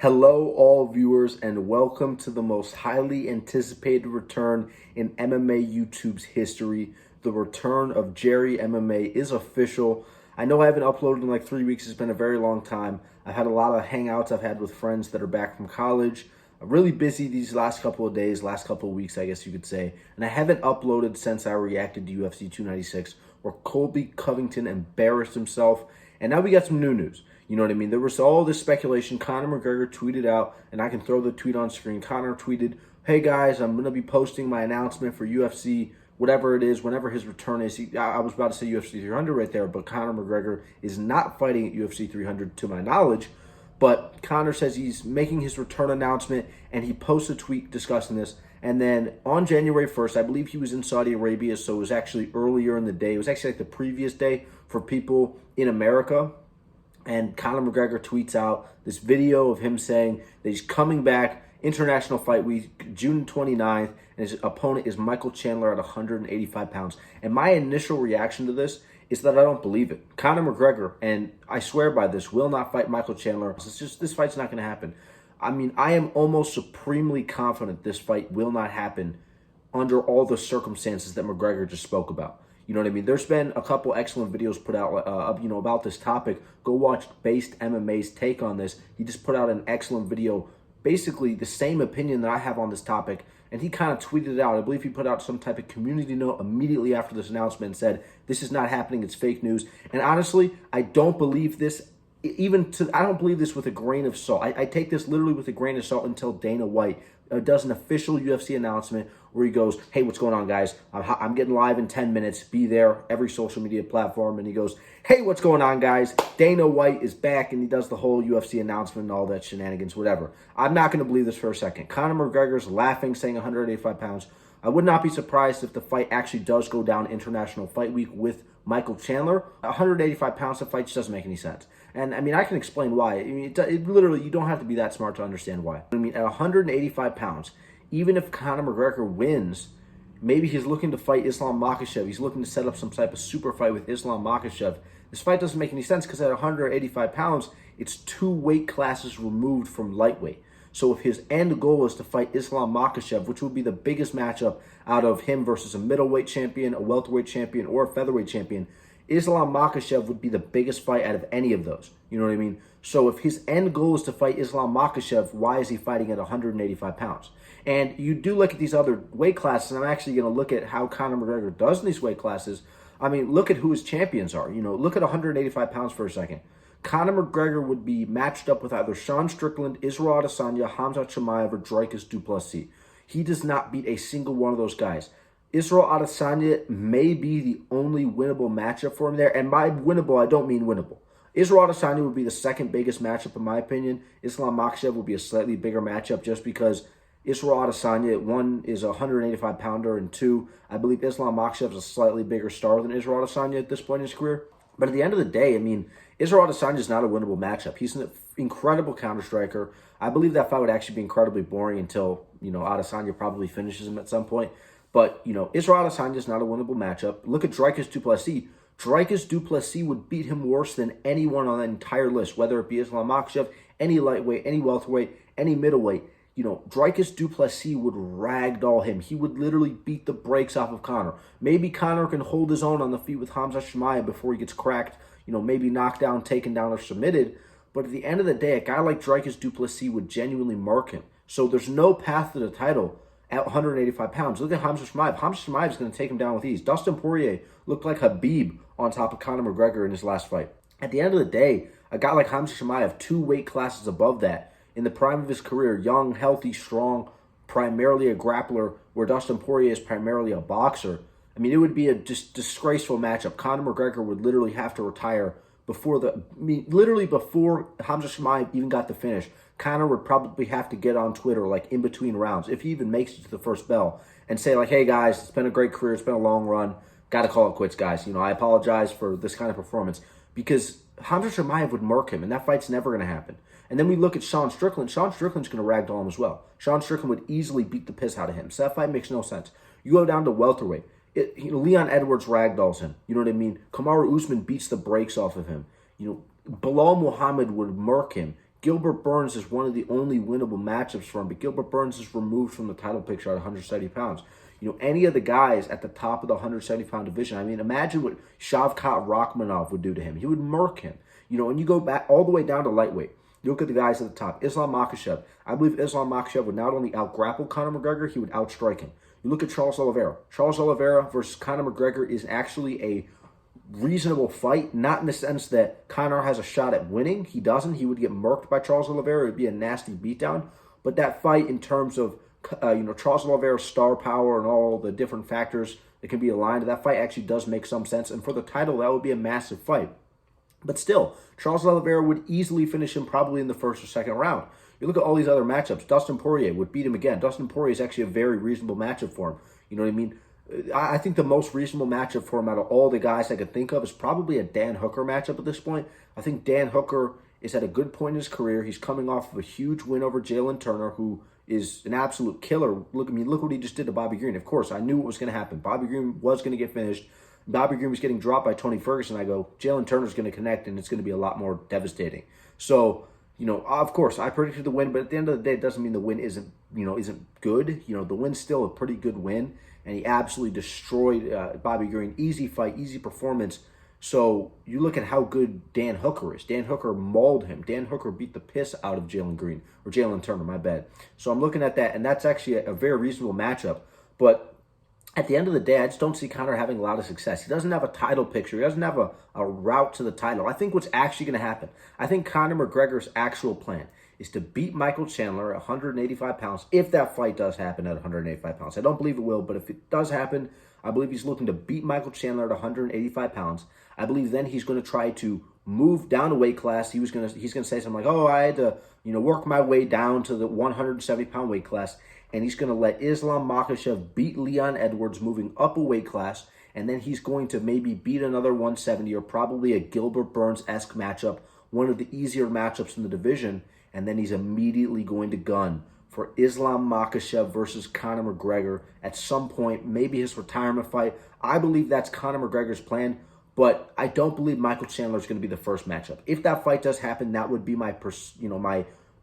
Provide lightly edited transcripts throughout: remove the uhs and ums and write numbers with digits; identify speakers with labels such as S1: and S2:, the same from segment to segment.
S1: Hello, all viewers, and welcome to the most highly anticipated return in MMA YouTube's history. The return of Jerry MMA is official. I know I haven't uploaded in like 3 weeks. It's been a very long time. I've had a lot of hangouts I've had with friends that are back from college. I'm really busy these last couple of days, last couple of weeks, I guess you could say. And I haven't uploaded since I reacted to UFC 296, where Colby Covington embarrassed himself. And now we got some new news. You know what I mean? There was all this speculation. Conor McGregor tweeted out, and I can throw the tweet on screen. Conor tweeted, "Hey guys, I'm going to be posting my announcement for UFC, whatever it is, whenever his return is." I was about to say UFC 300 right there, but Conor McGregor is not fighting at UFC 300 to my knowledge. But Conor says he's making his return announcement, and he posts a tweet discussing this. And then on January 1st, I believe he was in Saudi Arabia, so it was actually earlier in the day. It was actually like the previous day for people in America. And Conor McGregor tweets out this video of him saying that he's coming back, International Fight Week, June 29th, and his opponent is Michael Chandler at 185 pounds. And my initial reaction to this is that I don't believe it. Conor McGregor, and I swear by this, will not fight Michael Chandler. It's just, this fight's not going to happen. I mean, I am almost supremely confident this fight will not happen under all the circumstances that McGregor just spoke about. You know what I mean? There's been a couple excellent videos put out, about this topic. Go watch Based MMA's take on this. He just put out an excellent video, basically the same opinion that I have on this topic, and he kind of tweeted it out. I believe he put out some type of community note immediately after this announcement and said, "This is not happening. It's fake news." And honestly, I don't believe this. I don't believe this with a grain of salt. I take this literally with a grain of salt until Dana White does an official UFC announcement where he goes, "Hey, what's going on, guys? I'm getting live in 10 minutes. Be there, every social media platform." And he goes, "Hey, what's going on, guys? Dana White is back," and he does the whole UFC announcement and all that shenanigans, whatever. I'm not going to believe this for a second. Conor McGregor's laughing, saying 185 pounds. I would not be surprised if the fight actually does go down International Fight Week with Michael Chandler. 185 pounds, the fight just doesn't make any sense. And I mean, I can explain why. I mean, it literally, you don't have to be that smart to understand why. I mean, at 185 pounds, even if Conor McGregor wins, maybe he's looking to fight Islam Makhachev. He's looking to set up some type of super fight with Islam Makhachev. This fight doesn't make any sense because at 185 pounds, it's 2 weight classes removed from lightweight. So if his end goal is to fight Islam Makhachev, which would be the biggest matchup out of him versus a middleweight champion, a welterweight champion, or a featherweight champion, Islam Makhachev would be the biggest fight out of any of those. You know what I mean? So if his end goal is to fight Islam Makhachev, why is he fighting at 185 pounds? And you do look at these other weight classes, and I'm actually going to look at how Conor McGregor does in these weight classes. I mean, look at who his champions are. You know, look at 185 pounds for a second. Conor McGregor would be matched up with either Sean Strickland, Israel Adesanya, Hamza Chimaev, or Dricus du Plessis. He does not beat a single one of those guys. Israel Adesanya may be the only winnable matchup for him there. And by winnable, I don't mean winnable. Israel Adesanya would be the second biggest matchup in my opinion. Islam Makhachev would be a slightly bigger matchup just because Israel Adesanya, 1, is a 185-pounder, and 2, I believe Islam Makhachev is a slightly bigger star than Israel Adesanya at this point in his career. But at the end of the day, I mean, Israel Adesanya is not a winnable matchup. He's an incredible counter-striker. I believe that fight would actually be incredibly boring until, Adesanya probably finishes him at some point. But, Israel Adesanya is not a winnable matchup. Look at Dricus du Plessis. Dricus du Plessis would beat him worse than anyone on that entire list, whether it be Islam Makhachev, any lightweight, any welterweight, any middleweight. Dricus du Plessis would ragdoll him. He would literally beat the brakes off of Conor. Maybe Conor can hold his own on the feet with Hamza Chimaev before he gets cracked, maybe knocked down, taken down, or submitted. But at the end of the day, a guy like Dricus du Plessis would genuinely mark him. So there's no path to the title at 185 pounds. Look at Hamza Chimaev. Hamza Chimaev is going to take him down with ease. Dustin Poirier looked like Khabib on top of Conor McGregor in his last fight. At the end of the day, a guy like Hamza Chimaev, 2 weight classes above that, in the prime of his career, young, healthy, strong, primarily a grappler, where Dustin Poirier is primarily a boxer. I mean, it would be a just disgraceful matchup. Conor McGregor would literally have to retire before before Hamza Chimaev even got the finish. Conor would probably have to get on Twitter, like in between rounds, if he even makes it to the first bell, and say like, "Hey guys, it's been a great career. It's been a long run. Got to call it quits, guys. I apologize for this kind of performance," because Hamza Chimaev would murk him, and that fight's never going to happen. And then we look at Sean Strickland. Sean Strickland's going to ragdoll him as well. Sean Strickland would easily beat the piss out of him. So that fight makes no sense. You go down to welterweight. Leon Edwards ragdolls him. You know what I mean? Kamaru Usman beats the brakes off of him. Bilal Muhammad would murk him. Gilbert Burns is one of the only winnable matchups for him, but Gilbert Burns is removed from the title picture at 170 pounds. Any of the guys at the top of the 170-pound division, I mean, imagine what Shavkat Rakhmonov would do to him. He would murk him. And you go back all the way down to lightweight. You look at the guys at the top. Islam Makhachev. I believe Islam Makhachev would not only out-grapple Conor McGregor, he would outstrike him. You look at Charles Oliveira. Charles Oliveira versus Conor McGregor is actually a reasonable fight, not in the sense that Conor has a shot at winning. He doesn't. He would get murked by Charles Oliveira. It would be a nasty beatdown. But that fight, in terms of Charles Oliveira's star power and all the different factors that can be aligned, that fight actually does make some sense. And for the title, that would be a massive fight. But still, Charles Oliveira would easily finish him probably in the first or second round. You look at all these other matchups. Dustin Poirier would beat him again. Dustin Poirier is actually a very reasonable matchup for him. You know what I mean? I think the most reasonable matchup for him out of all the guys I could think of is probably a Dan Hooker matchup at this point. I think Dan Hooker is at a good point in his career. He's coming off of a huge win over Jalen Turner, who is an absolute killer. Look what he just did to Bobby Green. Of course, I knew what was going to happen. Bobby Green was going to get finished. Bobby Green was getting dropped by Tony Ferguson. I go, Jalen Turner's going to connect, and it's going to be a lot more devastating. So, of course, I predicted the win, but at the end of the day, it doesn't mean the win isn't good. The win's still a pretty good win, and he absolutely destroyed Bobby Green. Easy fight, easy performance. So you look at how good Dan Hooker is. Dan Hooker mauled him. Dan Hooker beat the piss out of Jalen Turner, my bad. So I'm looking at that, and that's actually a very reasonable matchup. But at the end of the day, I just don't see Conor having a lot of success. He doesn't have a title picture. He doesn't have a route to the title. I think what's actually going to happen, I think Conor McGregor's actual plan is to beat Michael Chandler at 185 pounds, if that fight does happen at 185 pounds. I don't believe it will, but if it does happen, I believe he's looking to beat Michael Chandler at 185 pounds. I believe then he's going to try to move down a weight class. He's going to say something like, "Oh, I had to, work my way down to the 170-pound weight class." And he's going to let Islam Makhachev beat Leon Edwards, moving up a weight class. And then he's going to maybe beat another 170 or probably a Gilbert Burns-esque matchup, one of the easier matchups in the division. And then he's immediately going to gun for Islam Makhachev versus Conor McGregor at some point, maybe his retirement fight. I believe that's Conor McGregor's plan, but I don't believe Michael Chandler is going to be the first matchup. If that fight does happen, that would be my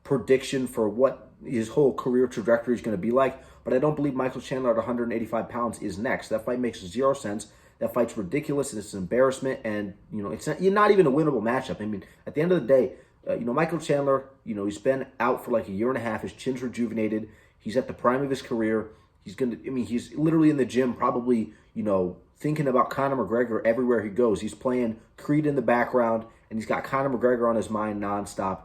S1: prediction for what his whole career trajectory is going to be like. But I don't believe Michael Chandler at 185 pounds is next. That fight makes zero sense. That fight's ridiculous, and it's an embarrassment, and it's not even a winnable matchup. I mean, at the end of the day, Michael Chandler, he's been out for like a year and a half. His chin's rejuvenated. He's at the prime of his career. He's literally in the gym, probably, thinking about Conor McGregor everywhere he goes. He's playing Creed in the background, and he's got Conor McGregor on his mind nonstop.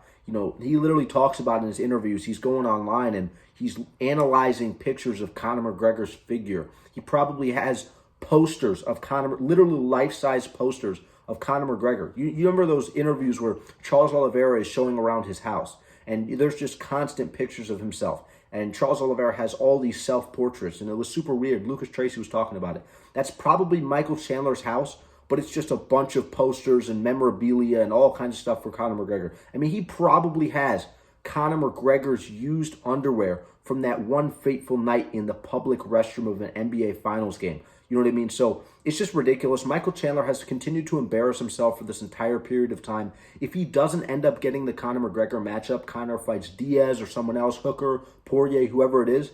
S1: He literally talks about in his interviews, he's going online and he's analyzing pictures of Conor McGregor's figure. He probably has posters of Conor, literally life-size posters of Conor McGregor. You remember those interviews where Charles Oliveira is showing around his house, and there's just constant pictures of himself. And Charles Oliveira has all these self-portraits, and it was super weird. Lucas Tracy was talking about it. That's probably Michael Chandler's house, but it's just a bunch of posters and memorabilia and all kinds of stuff for Conor McGregor. I mean, he probably has Conor McGregor's used underwear from that one fateful night in the public restroom of an NBA Finals game. You know what I mean? So it's just ridiculous. Michael Chandler has continued to embarrass himself for this entire period of time. If he doesn't end up getting the Conor McGregor matchup, Conor fights Diaz or someone else, Hooker, Poirier, whoever it is,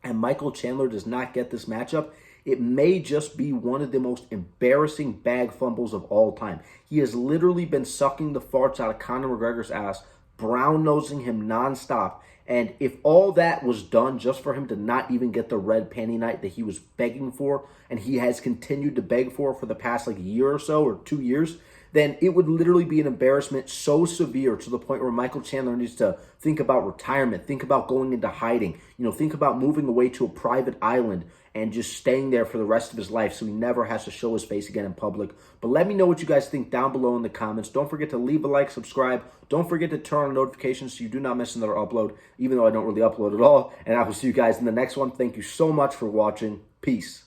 S1: and Michael Chandler does not get this matchup, it may just be one of the most embarrassing bag fumbles of all time. He has literally been sucking the farts out of Conor McGregor's ass, brown-nosing him nonstop. And if all that was done just for him to not even get the red panty night that he was begging for, and he has continued to beg for the past year or so, or 2 years, then it would literally be an embarrassment so severe to the point where Michael Chandler needs to think about retirement, think about going into hiding, think about moving away to a private island and just staying there for the rest of his life so he never has to show his face again in public. But let me know what you guys think down below in the comments. Don't forget to leave a like, subscribe. Don't forget to turn on notifications so you do not miss another upload, even though I don't really upload at all. And I will see you guys in the next one. Thank you so much for watching. Peace.